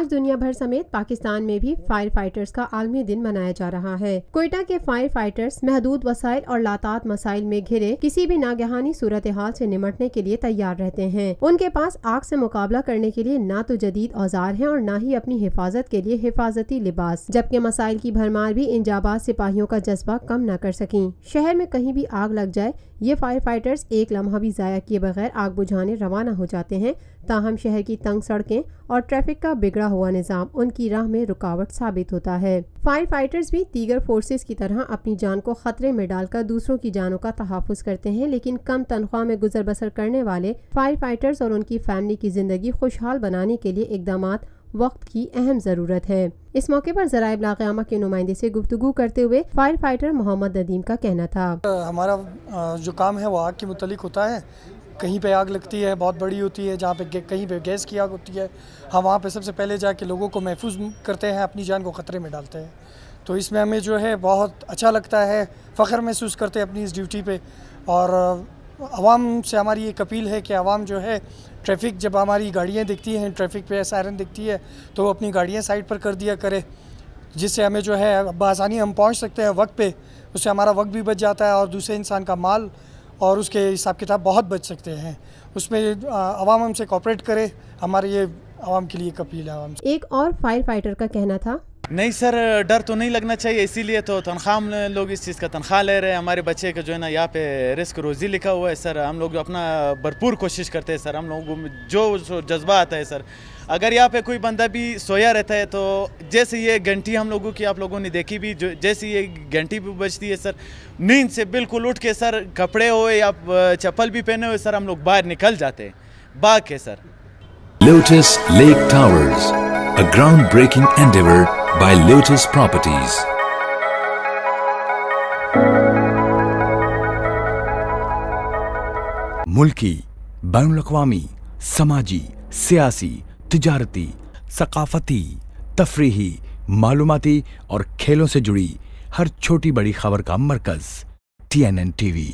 آج دنیا بھر سمیت پاکستان میں بھی فائر فائٹرز کا عالمی دن منایا جا رہا ہے۔ کوئٹہ کے فائر فائٹرز محدود وسائل اور لاتعداد مسائل میں گھرے کسی بھی ناگہانی صورتحال سے نمٹنے کے لیے تیار رہتے ہیں۔ ان کے پاس آگ سے مقابلہ کرنے کے لیے نہ تو جدید اوزار ہیں اور نہ ہی اپنی حفاظت کے لیے حفاظتی لباس، جبکہ مسائل کی بھرمار بھی ان جانباز سپاہیوں کا جذبہ کم نہ کر سکیں۔ شہر میں کہیں بھی آگ لگ جائے، یہ فائر فائٹرز ایک لمحہ بھی ضائع کیے بغیر آگ بجھانے روانہ ہو جاتے ہیں، تاہم شہر کی تنگ سڑکیں اور ٹریفک کا بگڑا ہوا نظام ان کی راہ میں رکاوٹ ثابت ہوتا ہے۔ فائر فائٹرز بھی دیگر فورسز کی طرح اپنی جان کو خطرے میں ڈال کر دوسروں کی جانوں کا تحفظ کرتے ہیں، لیکن کم تنخواہ میں گزر بسر کرنے والے فائر فائٹرز اور ان کی فیملی کی زندگی خوشحال بنانے کے لیے اقدامات وقت کی اہم ضرورت ہے۔ اس موقع پر ذرائع ابلاغ عامہ کے نمائندے سے گفتگو کرتے ہوئے فائر فائٹر محمد ندیم کا کہنا تھا، ہمارا جو کام ہے وہ آگ کے متعلق ہوتا ہے۔ کہیں پہ آگ لگتی ہے بہت بڑی ہوتی ہے، جہاں پہ کہیں پہ گیس کی آگ ہوتی ہے، ہم وہاں پہ سب سے پہلے جا کے لوگوں کو محفوظ کرتے ہیں، اپنی جان کو خطرے میں ڈالتے ہیں۔ تو اس میں ہمیں جو ہے بہت اچھا لگتا ہے، فخر محسوس کرتے ہیں اپنی اس ڈیوٹی پہ۔ اور عوام سے ہماری ایک اپیل ہے کہ عوام جو ہے ٹریفک جب ہماری گاڑیاں دکھتی ہیں، ٹریفک پہ سائرن دکھتی ہے تو وہ اپنی گاڑیاں سائڈ پر کر دیا کرے، جس سے ہمیں جو ہے بآسانی ہم پہنچ سکتے ہیں وقت پہ، اس سے ہمارا وقت بھی بچ جاتا ہے اور دوسرے انسان کا مال اور اس کے حساب کتاب بہت بچ سکتے ہیں۔ اس میں عوام ہم سے کوآپریٹ کرے، ہماری یہ عوام کے لیے ایک اپیل ہے عوام سے۔ ایک اور فائر فائٹر کا کہنا تھا، نہیں سر، ڈر تو نہیں لگنا چاہیے، اسی لیے تو تنخواہ ہم لوگ اس چیز کا تنخواہ لے رہے ہیں۔ ہمارے بچے کا جو ہے نا یہاں پہ رزق روزی لکھا ہوا ہے سر، ہم لوگ اپنا بھرپور کوشش کرتے ہیں سر، ہم لوگوں میں جو جذبہ آتا ہے سر۔ اگر یہاں پہ کوئی بندہ بھی سویا رہتا ہے تو جیسے یہ گھنٹی ہم لوگوں کی آپ لوگوں نے دیکھی بھی، جیسے یہ گھنٹی بھی بجتی ہے سر، نیند سے بالکل اٹھ کے سر، کپڑے ہوئے یا چپل بھی پہنے ہوئے سر، ہم لوگ باہر نکل جاتے ہیں باغ کے سر۔ Lotus lake towers, a groundbreaking endeavor by Lotus Properties. ملکی، بین الاقوامی، سماجی، سیاسی، تجارتی، ثقافتی، تفریحی، معلوماتی اور کھیلوں سے جڑی ہر چھوٹی بڑی خبر کا مرکز TNN TV۔